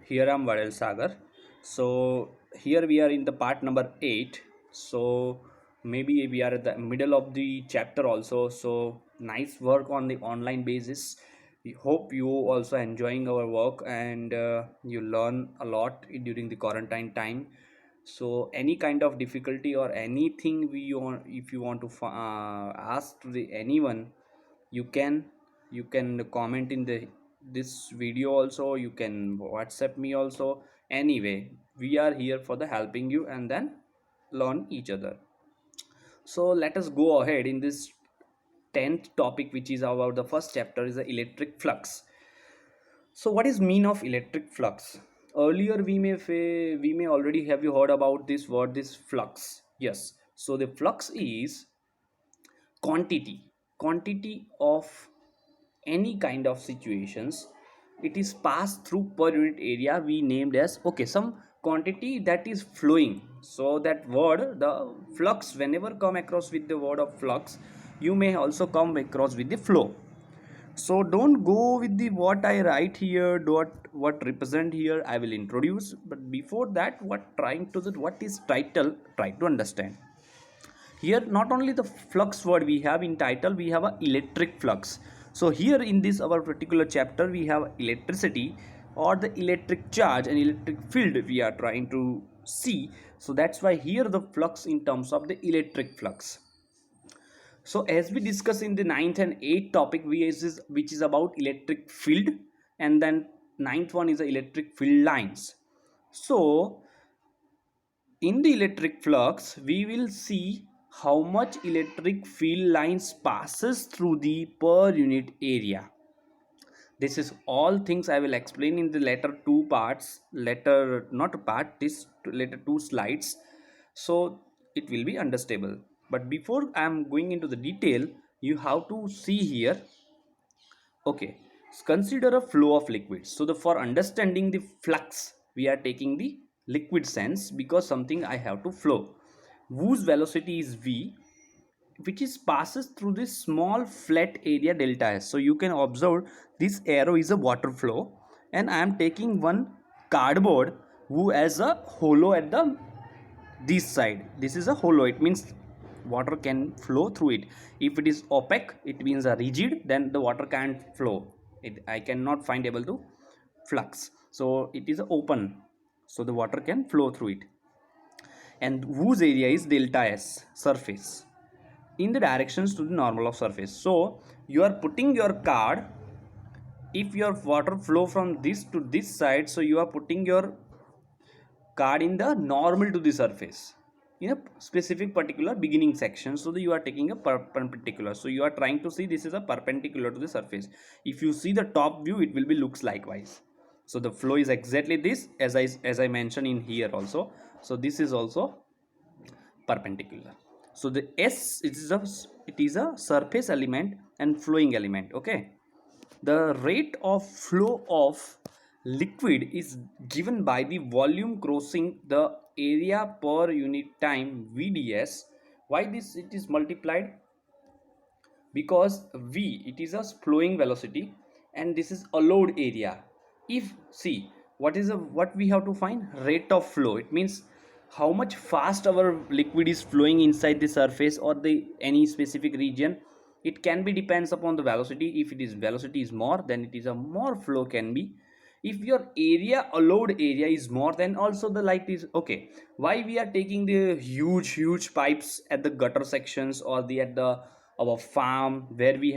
Here I'm Vadel Sagar. So here we are in the part number 8. So maybe we are at the middle of the chapter also. So nice work on the online basis. We hope you also enjoying our work and you learn a lot during the quarantine time. So any kind of difficulty or anything we want, if you want to ask to the anyone, you can comment in the this video also. You can WhatsApp me also. Anyway, we are here for the helping you and then learn each other. So let us go ahead in this 10th topic, which is about the first chapter is the electric flux. So what is mean of electric flux? Earlier we may already have you heard about this word, this flux. Yes, so the flux is quantity of any kind of situations. It is passed through per unit area, we named as, okay, some quantity that is flowing. So that word, the flux, whenever come across with the word of flux, you may also come across with the flow. So don't go with the what I write here, what represent here, I will introduce. But before that, what is title, try to understand. Here not only the flux word we have in title, we have a electric flux. So here in this our particular chapter, we have electricity or the electric charge and electric field we are trying to see. So that's why here the flux in terms of the electric flux. So as we discuss in the 9th and 8th topic, which is about electric field, and then 9th one is the electric field lines. So in the electric flux, we will see how much electric field lines passes through the per unit area. This is all things I will explain in the later two parts, later not part, this later two slides. So it will be understandable. But before I am going into the detail, you have to see here. Okay, consider a flow of liquids. So for understanding the flux, we are taking the liquid sense because something I have to flow, whose velocity is v, which is passes through this small flat area delta s. So you can observe this arrow is a water flow, and I am taking one cardboard who has a hollow at the this side. This is a hollow, it means water can flow through it. If it is opaque, it means a rigid, then the water can't flow. I cannot find able to flux. So it is open, so the water can flow through it, and whose area is delta s, surface, in the directions to the normal of surface. So you are putting your card, if your water flow from this to this side, so you are putting your card in the normal to the surface in a specific particular beginning section, so that you are taking a perpendicular. So you are trying to see this is a perpendicular to the surface. If you see the top view, it will be looks likewise. So the flow is exactly this, as I mentioned in here also. So this is also perpendicular. So the s, it is a surface element and flowing element. Okay, the rate of flow of liquid is given by the volume crossing the area per unit time, vds. Why this it is multiplied? Because v, it is a flowing velocity, and this is allowed area. If see, what we have to find, rate of flow, it means how much fast our liquid is flowing inside the surface or the any specific region. It can be depends upon the velocity. If it is velocity is more, then it is a more flow can be. If your area, allowed area, is more, then also the light is okay. Why we are taking the huge pipes at the gutter sections or the at the our farm where we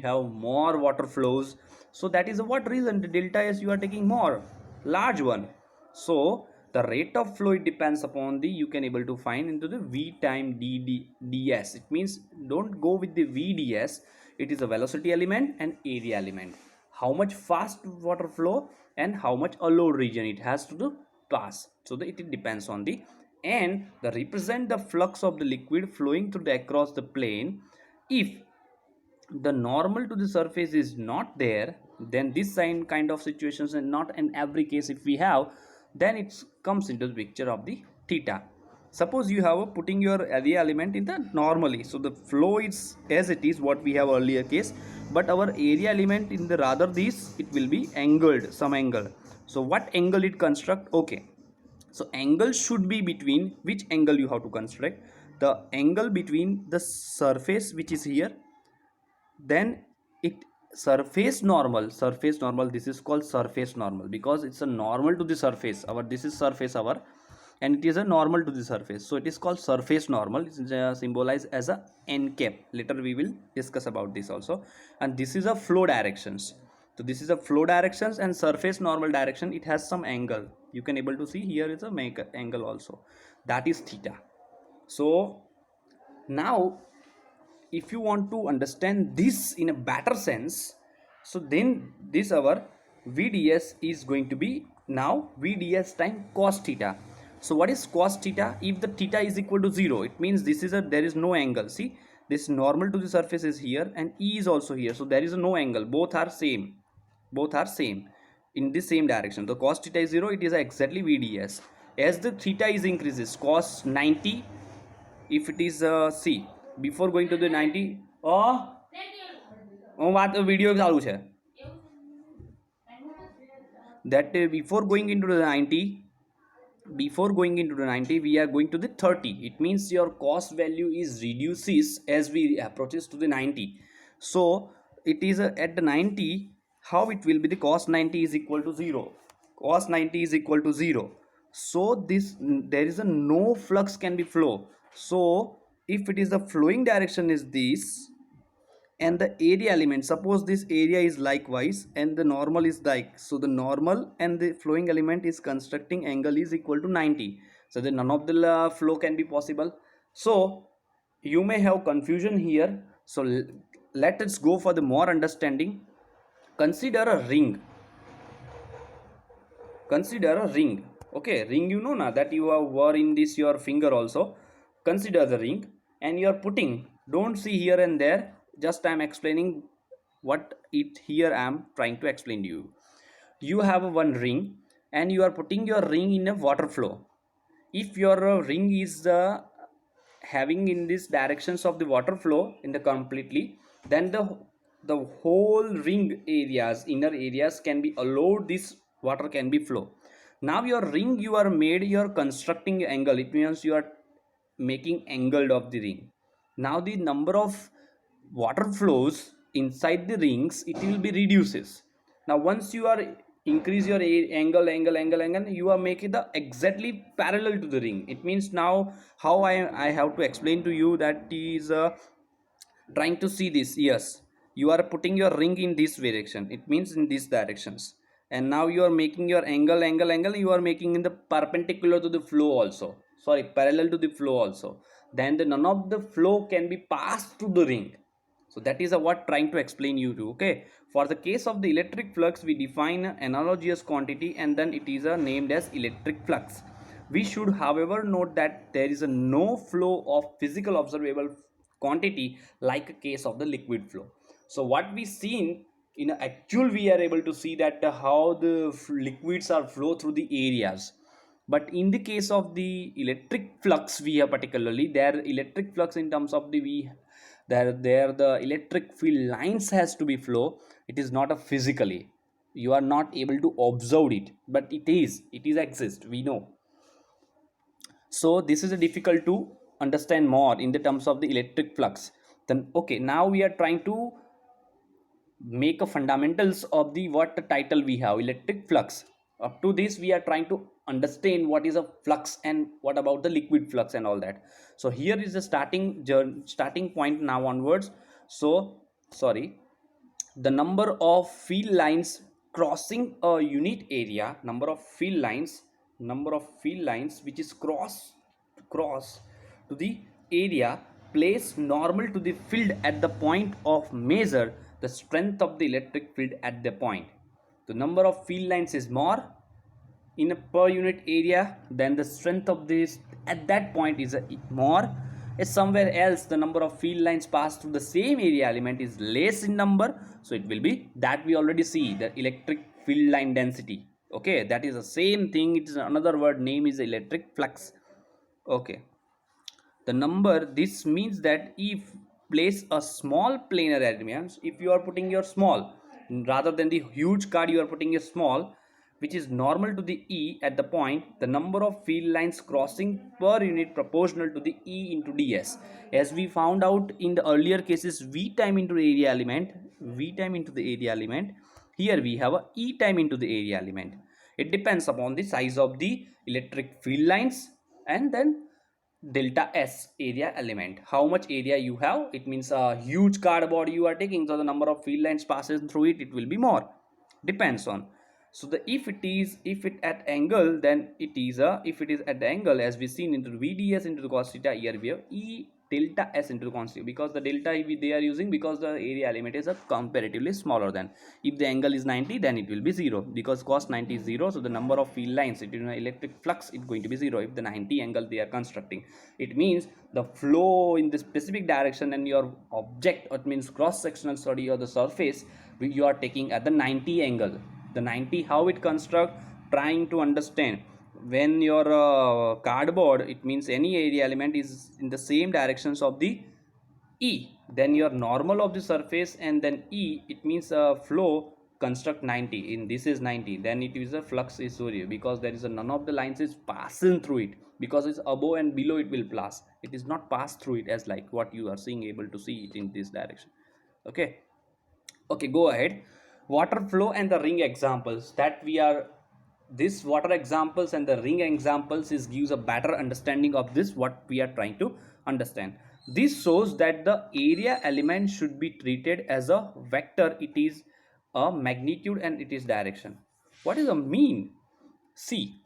have more water flows? So that is what reason the delta s you are taking more large one. So the rate of flow, it depends upon the, you can able to find into the v time ds. It means don't go with the vds, it is a velocity element and area element, how much fast water flow and how much allowed region it has to do pass. So that it depends on the, and the represent the flux of the liquid flowing through the across the plane. If the normal to the surface is not there, then this sign kind of situations, and not in every case if we have, then it comes into the picture of the theta. Suppose you have a putting your area element in the normally, so the flow is as it is what we have earlier case, but our area element in the rather this, it will be angled some angle. So what angle it construct? Okay, so angle should be between, which angle you have to construct? The angle between the surface which is here, then it surface normal, this is called surface normal because it's a normal to the surface. Our, this is surface our, and it is a normal to the surface, so it is called surface normal. It's symbolized as a n cap. Later we will discuss about this also. And this is a flow directions. So this is a flow directions, and surface normal direction, it has some angle. You can able to see here is a make angle also, that is theta. So now if you want to understand this in a better sense, so then this our VDS is going to be now VDS time cos theta. So what is cos theta? If the theta is equal to 0, it means this is a, there is no angle. See, this normal to the surface is here and E is also here, so there is no angle, both are same, both are same in the same direction. The cos theta is 0, it is exactly VDS. As the theta is increases, cos 90, if it is C, before going to the 90, વાત video ચાલુ છે that before going into the 90, before going into the 90 we are going to the 30. It means your cost value is reduces as we approaches to the 90. So it is at the 90, how it will be? The cos 90 is equal to 0, cos 90 is equal to 0. So this, there is a no flux can be flow. So if it is the flowing direction is this, and the area element, suppose this area is likewise and the normal is like, so the normal and the flowing element is constructing angle is equal to 90. So then none of the flow can be possible. So you may have confusion here. So let us go for the more understanding. Consider a ring, consider a ring. Okay, ring, you know now that you have wore in this your finger also. Consider the ring, and you are putting, don't see here and there, just I am explaining what it here I am trying to explain to you. You have one ring and you are putting your ring in a water flow. If your ring is having in these directions of the water flow in the completely, then the whole ring areas, inner areas can be allowed, this water can be flow. Now your ring you are made, you are constructing angle, it means you are making angled of the ring. Now the number of water flows inside the rings, it will be reduces. Now once you are increase your angle, you are making the exactly parallel to the ring. It means now how I have to explain to you, that is trying to see this. Yes, you are putting your ring in this direction, it means in these directions, and now you are making your angle, you are making in the perpendicular to the flow also, sorry, parallel to the flow also. Then the none of the flow can be passed through the ring. So that is what trying to explain you to. Okay, for the case of the electric flux, we define an analogous quantity and then it is named as electric flux. We should however note that there is a no flow of physical observable quantity like a case of the liquid flow. So what we seen in actual, we are able to see that how the liquids are flow through the areas. But in the case of the electric flux, we have particularly their electric flux in terms of the, we there the electric field lines has to be flow. It is not a physically, you are not able to observe it, but it is exist, we know. So this is a difficult to understand more in the terms of the electric flux. Then okay, now we are trying to make a fundamentals of the what the title we have, electric flux. Up to this we are trying to understand what is a flux and what about the liquid flux and all that. So here is the starting point now onwards. So sorry, the number of field lines crossing a unit area, number of field lines which is cross to the area place normal to the field at the point of measure the strength of the electric field at the point. The number of field lines is more in a per unit area, then the strength of this at that point is more. If somewhere else the number of field lines passed through the same area element is less in number, so it will be that we already see the electric field line density. Okay, that is the same thing, it is another word, name is electric flux. Okay, the number, this means that if place a small planar element, if you are putting your small rather than the huge card, you are putting a small, which is normal to the E at the point, the number of field lines crossing per unit proportional to the E into ds. As we found out in the earlier cases, V time into the area element, V time into the area element. Here we have a E time into the area element. It depends upon the size of the electric field lines and then delta S area element. How much area you have, it means a huge cardboard you are taking, so the number of field lines passes through it, it will be more. Depends on. So the if it at angle, then it is a, if it is at the angle as we seen into the VDS into the cos theta, here we have E delta S into the cos theta, because the delta they are using because the area element is a comparatively smaller than. If the angle is 90, then it will be 0 because cos 90 is 0, so the number of field lines, it is an electric flux, it's going to be 0 if the 90 angle they are constructing. It means the flow in the specific direction and your object, it means cross sectional study or the surface you are taking at the 90 angle. The 90 how it construct, trying to understand. When your cardboard, it means any area element is in the same directions of the E, then your normal of the surface and then E, it means flow construct 90, in this is 90, then it is a flux is 0 because there is a none of the lines is passing through it, because it's above and below it will pass, it is not pass through it as like what you are seeing, able to see it in this direction. Okay, okay, go ahead. Water flow and the ring examples that we are, this water examples and the ring examples is gives a better understanding of this what we are trying to understand. This shows that the area element should be treated as a vector, it is a magnitude and it is direction. What is the mean? See,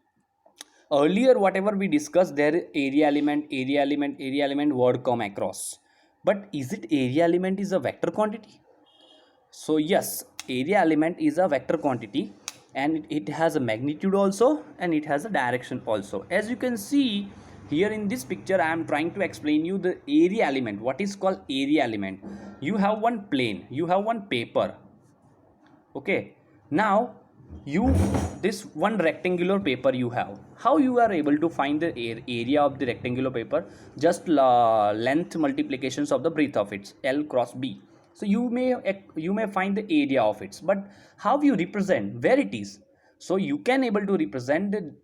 earlier whatever we discussed there, area element word come across, but is it area element is a vector quantity? So yes, area element is a vector quantity and it has a magnitude also and it has a direction also. As you can see here in this picture, I am trying to explain you the area element. What is called area element? You have one plane, you have one paper. Okay, now you, this one rectangular paper you have, how you are able to find the area of the rectangular paper? Just length multiplications of the breadth of its L cross B. So you may find the area of it, but how you represent where it is? So you can able to represent the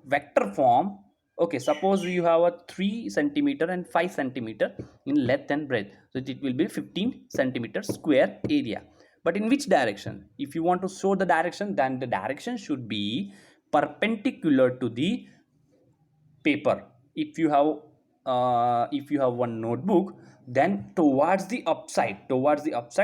vector form. Okay, suppose you have a 3 centimeter and 5 centimeter in length and breadth, so it will be 15 centimeter square area. But in which direction? If you want to show the direction, then the direction should be perpendicular to the paper. If you have one notebook, then towards the upside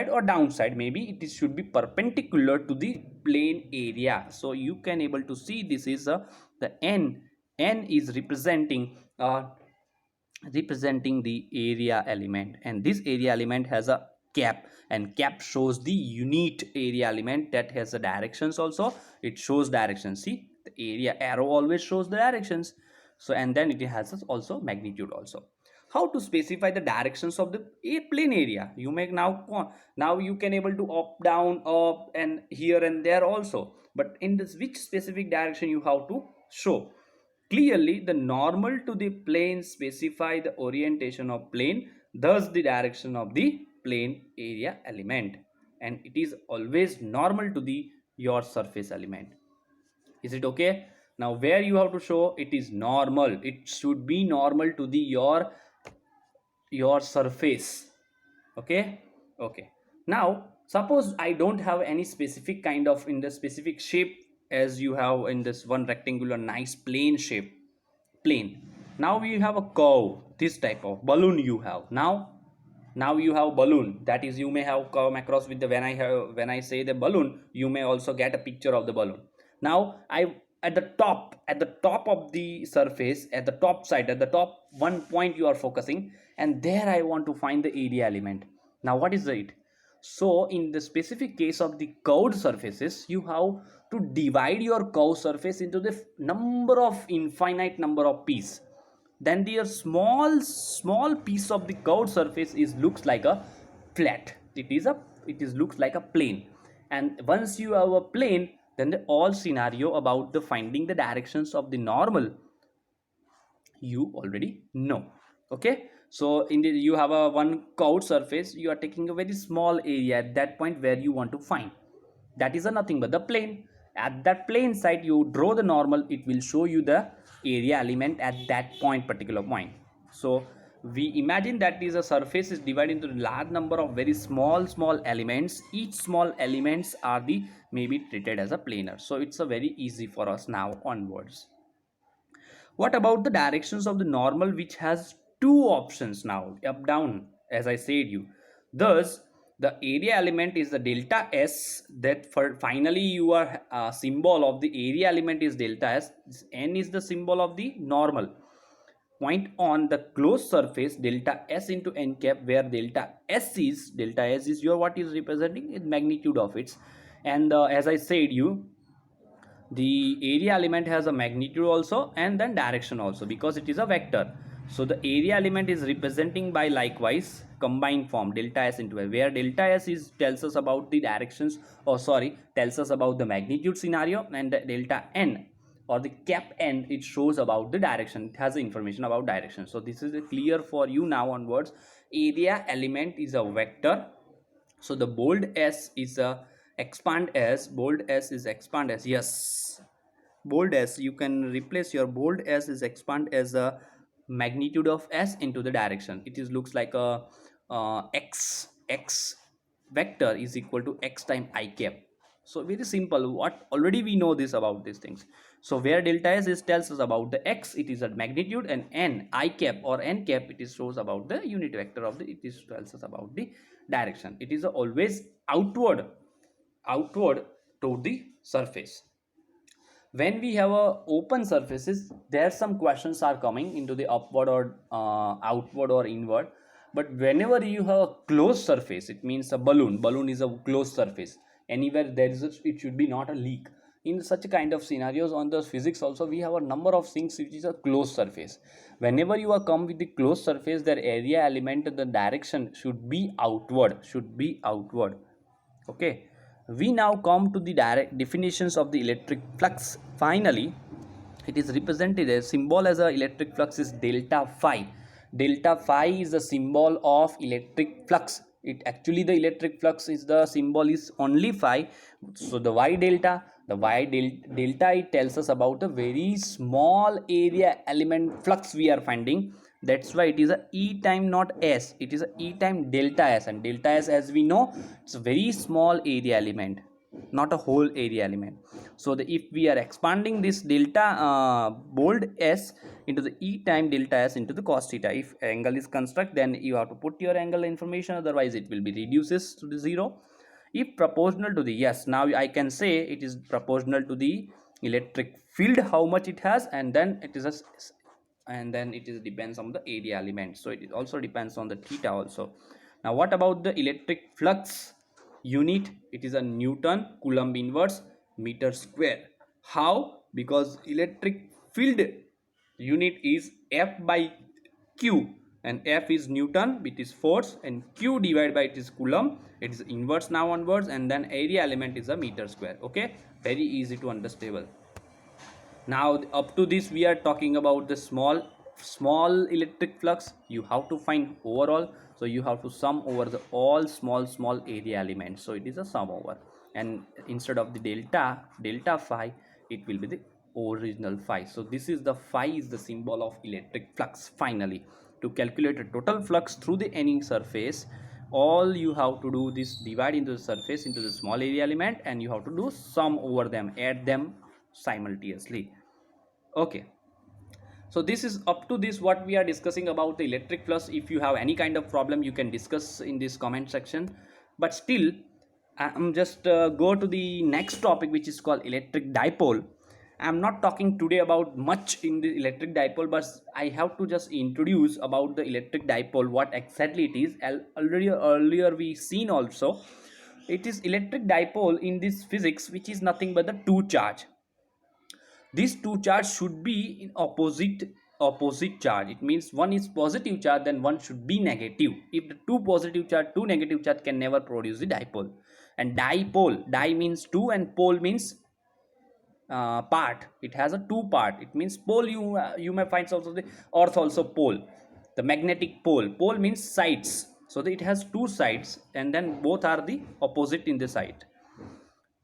or downside, maybe it should be perpendicular to the plane area. So you can able to see this is the n is representing the area element, and this area element has a cap, and cap shows the unit area element that has the directions also, it shows directions. See, the area arrow always shows the directions. So and then it has also magnitude also. How to specify the directions of the plane area? You make now you can able to up down up and here and there also, but in this which specific direction you have to show? Clearly, the normal to the plane specify the orientation of plane, thus the direction of the plane area element, and it is always normal to the your surface element. Is it okay? Now where you have to show it is normal, it should be normal to the your surface. Okay, okay. Now suppose I don't have any specific kind of in the specific shape as you have in this one rectangular nice plane shape, plane. Now you have a curve, this type of balloon you have. Now you have balloon, that is you may have come across with the, when I say the balloon, you may also get a picture of the balloon. Now I, at the top of the surface, at the top side, at the top one point you are focusing, and there I want to find the area element. Now what is it? So in the specific case of the curved surfaces, you have to divide your curved surface into the number of infinite number of pieces. Then the small piece of the curved surface is looks like a flat, it is looks like a plane. And once you have a plane, then the all scenario about the finding the directions of the normal you already know. Okay, so in the you have a one curved surface, you are taking a very small area at that point where you want to find, that is a nothing but the plane. At that plane side you draw the normal, it will show you the area element at that point, particular point. So we imagine that is a surface is divided into a large number of very small elements. Each small elements are the maybe treated as a planar, so it's a very easy for us now onwards. What about the directions of the normal, which has two options now, up down, as I said you. Thus, the area element is the delta S, that for finally your symbol of the area element is delta S. N is the symbol of the normal. Point on the closed surface delta S into n cap, where delta S is your what is representing is magnitude of its. And as I said you, the area element has a magnitude also and then direction also, because it is a vector. So the area element is representing by likewise combined form delta S into L, where delta S is tells us about the directions, or sorry, tells us about the magnitude scenario, and the delta N or the cap N, it shows about the direction, it has information about direction. So this is clear for you now onwards. Area element is a vector. So the bold S is a expand S, bold S is expand S. Yes, bold S, you can replace your bold S is expand as a magnitude of S into the direction. It is looks like a x vector is equal to x time I cap. So very simple, what already we know this about these things. So where delta S is tells us about the x, it is a magnitude, and n I cap or n cap, it is shows about the unit vector of the, it is tells us about the direction. It is always outward to the surface. When we have a open surfaces, there some questions are coming into the upward or outward or inward. But whenever you have a closed surface, it means a balloon is a closed surface. Anywhere there is it should be not a leak. In such kind of scenarios on the physics also, we have a number of things which is a closed surface. Whenever you are come with the closed surface, their area element, the direction should be outward, okay. We now come to the direct definitions of the electric flux. Finally, it is represented as symbol as a electric flux is delta phi. Delta phi is the symbol of electric flux. It actually, the electric flux is the symbol is only phi. So the delta, it tells us about a very small area element flux we are finding. That's why it is a E time not S, it is a E time delta S, and delta S, as we know, it's a very small area element, not a whole area element. So if we are expanding this delta bold S into the E time delta S into the cos theta, if angle is construct, then you have to put your angle information, otherwise it will be reduces to the zero. If proportional to the, yes, now I can say it is proportional to the electric field, how much it has, and then it is a, and then it is depends on the area element, so it also depends on the theta also. Now what about the electric flux unit? It is a Newton Coulomb inverse meter square. How? Because electric field unit is F by Q, and F is Newton, it is force, and Q divided by it is Coulomb, it is inverse now onwards, and then area element is a meter square. Okay, very easy to understand. Now up to this we are talking about the small electric flux. You have to find overall, so you have to sum over the all small area elements, so it is a sum over, and instead of the delta phi, it will be the original phi. So this is the phi is the symbol of electric flux. Finally, to calculate a total flux through the any surface, all you have to do this, divide into the surface into the small area element, and you have to do sum over them, add them simultaneously. Okay, so this is up to this what we are discussing about the electric flux. If you have any kind of problem, you can discuss in this comment section. But still, I'm just go to the next topic, which is called electric dipole. I'm not talking today about much in the electric dipole, but I have to just introduce about the electric dipole, what exactly it is. Already earlier we seen also, it is electric dipole in this physics, which is nothing but the two charge. These two charges should be in opposite charge. It means one is positive charge, then one should be negative. If the two positive charge, two negative charge can never produce the dipole. And dipole, di means two and pole means part. It has a two part. It means pole, you may find also the earth also pole, the magnetic pole means sides. So it has two sides, and then both are the opposite in the side.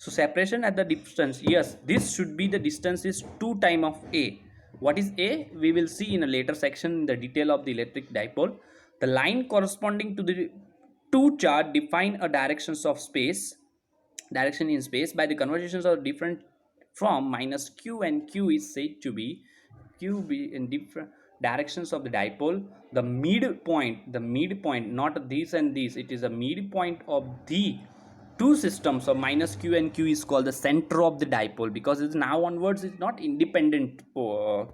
So separation at the distance, yes, this should be the distance is 2 time of a. What is a? We will see in a later section in the detail of the electric dipole. The line corresponding to the two charge define a direction in space by the conversions are different from minus q, and q is said to be q be in different directions of the dipole. The midpoint, not this and this, it is a midpoint of the two systems of minus q and q is called the center of the dipole, because it's now onwards it's not independent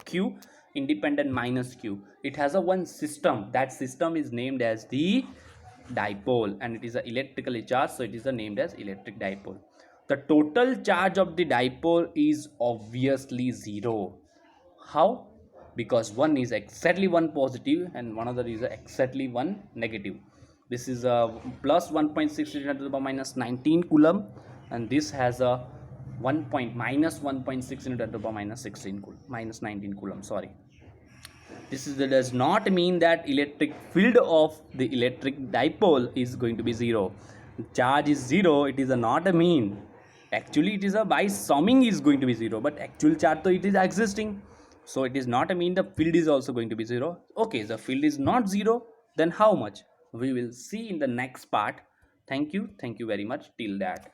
q independent minus q, it has a one system. That system is named as the dipole, and it is a electrically charged, so it is named as electric dipole. The total charge of the dipole is obviously zero. How? Because one is exactly one positive and one other is exactly one negative. This is a plus 1.6 to the power minus 19 coulomb, and this has a 1 point minus 1.6 into the power minus 16 coulomb, minus 19 coulomb, sorry. This is, does not mean that electric field of the electric dipole is going to be zero. Charge is zero, it is a not a mean. Actually it is a by summing is going to be zero, but actual charge though it is existing, so it is not a mean the field is also going to be zero. Okay, the field is not zero, then how much? We will see in the next part. Thank you very much till that.